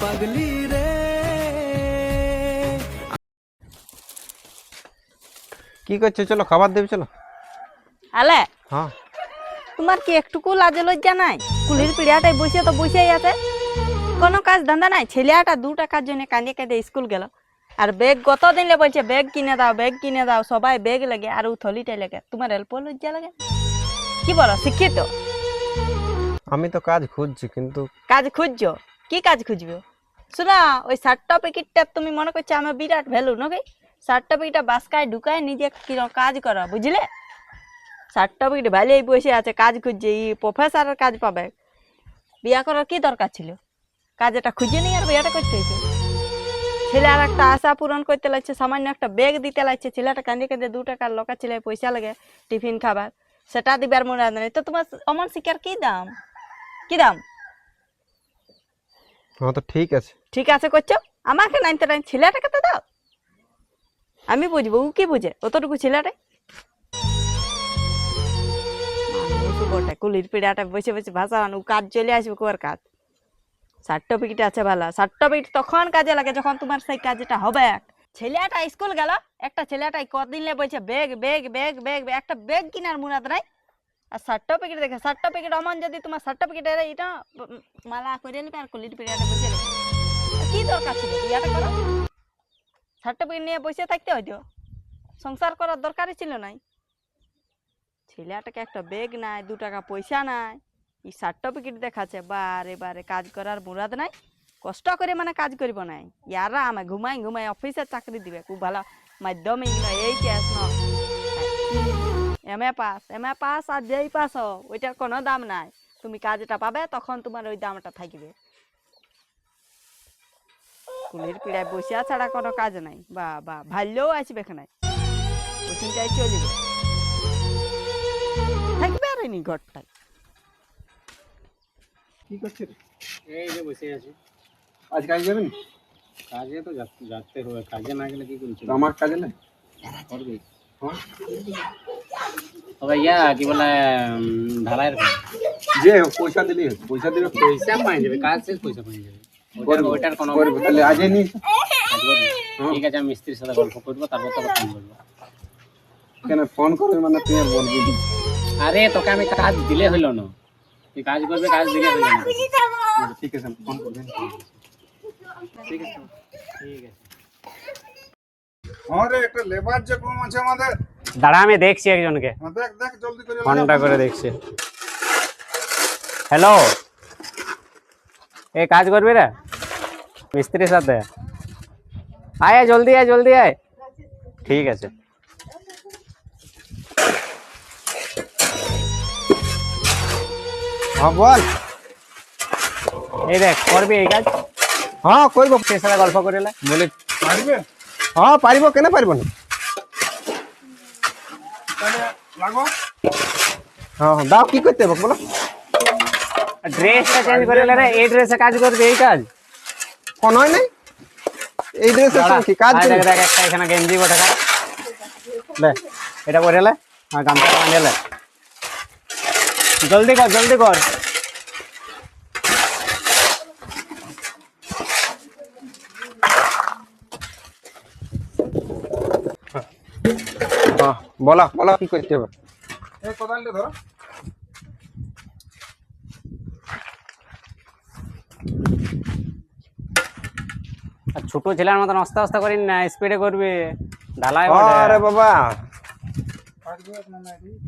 পাগলি রে। কি করছো? চলো খাবার দেবে, চলো। আলে হ্যাঁ, তোমার কি একটুকু লাজে লজ্জা নাই? কুলির পিড়াটাই বসে তো বসেই আছে, কোনো কাজ ধান্দা নাই। ছেলেটা 2 টাকার জন্য কাঁদে কাঁদে স্কুল গেল, আর ব্যাগ কত দিনলে বলছে ব্যাগ কিনে দাও, ব্যাগ কিনে দাও, সবাই ব্যাগ লাগে আর ও থলিটাই লাগে। তোমার অল্প লজ্জা লাগে? কি বলো, শিক্ষিত? আমি তো কাজ খুঁজছি, কিন্তু কাজ খুঁজছো? কি কাজ খুঁজবে? শোনা, ওই সার্টিফিকেটটা তুমি মনে করছো আমার বিরাট ভ্যালু নাকি? সার্টিফিকেটটা বাসকায় ঢুকায় নিজে কিরকম কাজ করা, বুঝলে? সার্টিফিকেট ভ্যালুই বসে আছে, কাজ খুঁজছে। ই প্রফেসরের কাজ পাবে? বিয়া করার কি দরকার ছিল? কাজটা খুঁজে নিয়ে আর বিয়াটা করতে হইতো। ছেলে আর একটা আশা পূরণ করতে লাগছে, সামান্য একটা ব্যাগ দিতে লাগছে। ছেলেটা কাঁদে কাঁদে 2 টাকার লোকা ছেলে পয়সা লাগে টিফিন খাবার, সেটা দিবার মনে হয়। তো তোমার অমন শিকার কি দাম? কি দাম? হ্যাঁ, তো ঠিক আছে। ঠিক আছে করছো, আমাকে নাইনতে নাইন, ছেলেটাকে তো দাও। আমি বুঝবো, ও কি বুঝে অতটুকু ছেলেটাই? বটে, কুলির পিড়াটা বসে বসে ভাষান, ও কাজ চলে আসবে। কোয়ার কাজ? সার্টিফিকেট আছে ভালো, সার্টিফিকেট তখন কাজে লাগে যখন তোমার সেই কাজটা হবে। ছেলেটা স্কুল গেল, একটা ছেলেটাই কদিন বলছে ব্যাগ ব্যাগ ব্যাগ ব্যাগ, একটা ব্যাগ কিনার মুরাদ নাই। আর সার্টিফিকেট দেখে, সার্টিফিকেট অমন যদি তোমার সার্টিফিকেট এটা মালা করে নেবে আর কুলির পিড়াটা বসে নেবে। কি দরকার ছিল বিয়াটা করো? সার্টিফিকেট নিয়ে বসে থাকতে হইতো, সংসার করার দরকারই ছিল নাই। ছেলেটাকে একটা ব্যাগ নাই, 2 টাকা পয়সা নাই, এই সার্টিফিকেট দেখাচ্ছে। বারে বারে কাজ করার মুরাদ নাই, কষ্ট করে মানে কাজ করব নাই। ইয়ারা আমি ঘুমাই ঘুমাই অফিসে চাকরি দিবে। খুব ভালো মাধ্যমিক নয়, এইচএস নয়, এম এ পাস আর যেই পাস হও ওইটার কোনো দাম নাই। তুমি কাজটা পাবে তখন তোমার ওই দামটা থাকবে। কুলির পিড়ায় বসে ছাড়া কোনো কাজ নাই। বা বা ভাল্যও আসবে এখানে, ওখানটাই চলবে, থাকবে আর নি ঘরটায়। কি করছিস? এই যে বসে আছি। আজ কাজ যাবেন? কাজে তো যাতে হবে, কাজে না গেলে কি করছি? আমার কাজে না করবি হ্যাঁ? তবে কি বলে ঢালাইয়ের কাজ। যে পয়সা দিলি পয়সা দিবে, পয়সা পাই যাবে, কাজ শেষ পয়সা পাই যাবে। ওইটার কোনো করবো তাহলে আজই নি। কাজ করবি? ঠিক আছে, আমি মিস্ত্রির সাথে গল্প করবো, তারপর তোকে ফোন করবো। কেন ফোন করবে মানে তুই আর বলবি? আরে তোকে আমি কাজ দিলে হইলো না, তুই কাজ করবি, কাজ দিলে হইলো না। ঠিক আছে, ফোন করবেন। ঠিক আছে, ঠিক আছে। আরে একটা লেবার যে কম আছে আমাদের। দাঁড়া, আমি দেখছি একজনকে, দেখ দেখ জলদি করে ফোনটা করে দেখছি। হ্যালো, এই কাজ করবি রে মিস্ত্রির সাথে? আয় আয়, জলদি আয়, জলদি আয়। ঠিক আছে। হ্যাঁ বল। এই দেখ, করবি এই কাজ? হ্যাঁ করবো। তোর সাথে গল্প করে লে। বলে পারবে? হ্যাঁ পারিব, কেন পারিব না? তাহলে লাগো। হ্যাঁ হ্যাঁ, দাও কি করতে হবে বলো। ড্রেসটা চেঞ্জ করে লে রে, এই ড্রেসে কাজ করবি, এই কাজ কোন হয় নাই এই ড্রেসের সঙ্গে কি কাজ দেখ করবি? দেখ, একটা এখানে গেঞ্জি বটে কাজ লে, এটা করে লে, আর গামছা বাঁধে লে। জলদি কর, জলদি কর। হ্যাঁ বলো বলো কি করতে হবে। এই কোদালটা ধরো। আর ছোট ছেলের মতন আস্তে আস্তে করিস না, স্পিডে করবি, ঢালাই বটে। আরে বাবা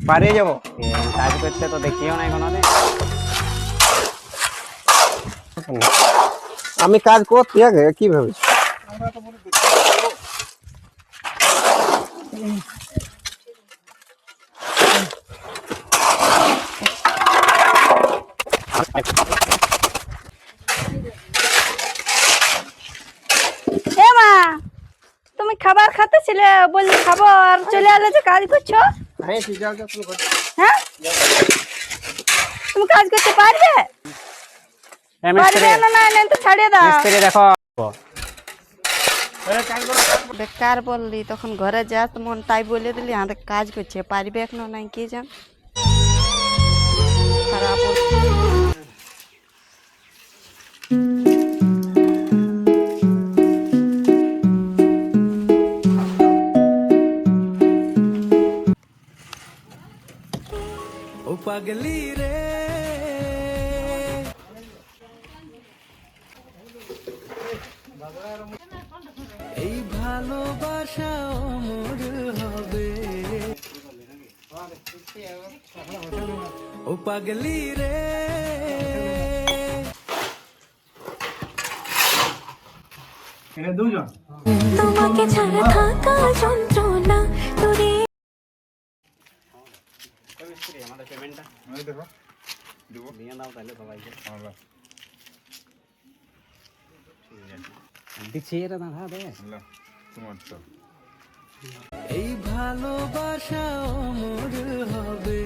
পারিয়ে যাবো। কাজ করতে তো দেখিও নাই কোনোদিন। আমি কাজ করতে আগে কি ভাবিস? আমরা তো বলি দেখতে পাবো। এ মা, তুমি খাবার খাতেছিলে, বললি খাবো আর চলে এলে যে কাজ করছো। হ্যাঁ ঠিক আছে, তুমি ঘর। হ্যাঁ, তুমি কাজ করতে পারবে? এ মিস্ত্রি, পারবে না? না না তো ছাড়িয়ে দাও। মিস্ত্রি দেখো। এই কাজ করো। বেকার বললি, তখন ঘরে যা মন তাই বলে দিলি। আমাদের কাজ করছে, পারবে এখন নাই কি জান। খারাপ পাগলি রে এই ভালোবাসা অমর হবে ও পাগলি রে এনে দুজন তোমাকে ছাড়া থাকা যন্ত্রণা তোরে আমাদের পেমেন্টটা এই দেখো দিব দিয়ে দাও তাহলে সবাইকে আল্লাহ দিচ্ছি এটা দাঁড়া দে আল্লাহ তোমার তো এই ভালোবাসা অমর হবে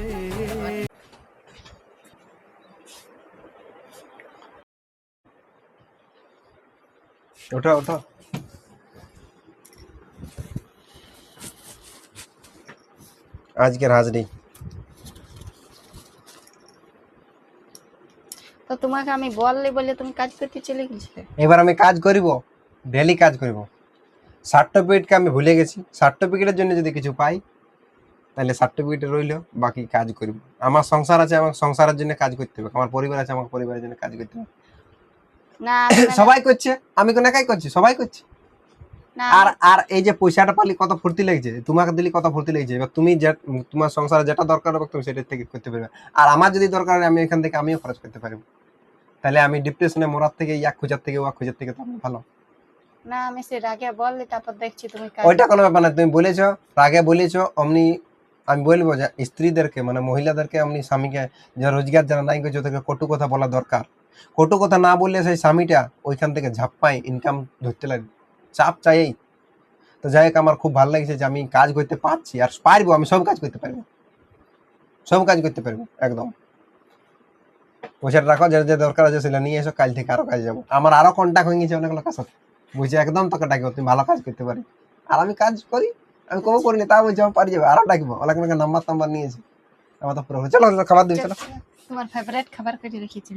ওঠা ওঠা আজকের হাজরি তো তোমাকে আমি বললে বলে তুমি কাজ করতে চলে গেছিলে। এবার আমি কাজ করিব, ডেলি কাজ করিব। সার্টিফিকেটকে আমি ভুলে গেছি, সার্টিফিকেটের জন্য যদি কিছু পাই তাহলে সার্টিফিকেটে রইল, বাকি কাজ করিব। আমার সংসার আছে, আমার সংসারের জন্য কাজ করতে হবে। আমার পরিবার আছে, আমার পরিবারের জন্য কাজ করতে হবে। না আমি মানে- সবাই করছে, আমি কোন একাই করছি, সবাই করছে। না আর আর এই যে পয়সাটা পালি কত ফুর্তি লাগছে, তোমাকে দিলি কত ফুর্তি লাগছে। এবার তুমি তোমার সংসারে যেটা দরকার হবে তুমি সেটা থেকে করতে পারবে। আর আমার যদি দরকার হয় আমি এখান থেকে আমিও খরচ করতে পারবো। তাহলে আমি ডিপ্রেশনে মরার থেকে ইয়াক খোঁজার থেকে ওয়াক খোঁজার থেকে তো আমি ভালো। না আমি সে রাগে বললে তারপর দেখছি তুমি কাজ ওইটা কোনো ব্যাপার না, তুমি বলেছো রাগে বলেছো অমনি আমি বলবো যে স্ত্রীদেরকে মানে মহিলাদেরকে অমনি স্বামীকে যে রোজগার যারা নাই করছে ওদেরকে কটু কথা বলা দরকার। কটু কথা না বললে সেই স্বামীটা ওইখান থেকে ঝাপ্পাই ইনকাম ধরতে লাগবে, চাপ চাইই। তো যাই হোক, আমার খুব ভালো লাগছে যে আমি কাজ করতে পারছি আর পারবো, আমি সব কাজ করতে পারবো, সব কাজ করতে পারবো একদম। পয়সাটা রাখো, যে যে দরকার আছে সেটা নিয়ে এসো, কাল থেকে আরো কাজে যাবো। আমার আরো কন্ট্যাক্ট হয়ে গেছে অনেক লোকের সাথে, বুঝছে একদম তোকে ডাকবো, তুমি ভালো কাজ করতে পারি। আর আমি কাজ করি, আমি কবো করিনি, তা বলছি আমি পারি যাবো, আরো ডাকবো। অনেক নাম্বার নিয়েছি আমার তো পুরো চলো খাবার দিবি, চলো। তোমার ফেভারিট খাবার করে রেখেছি।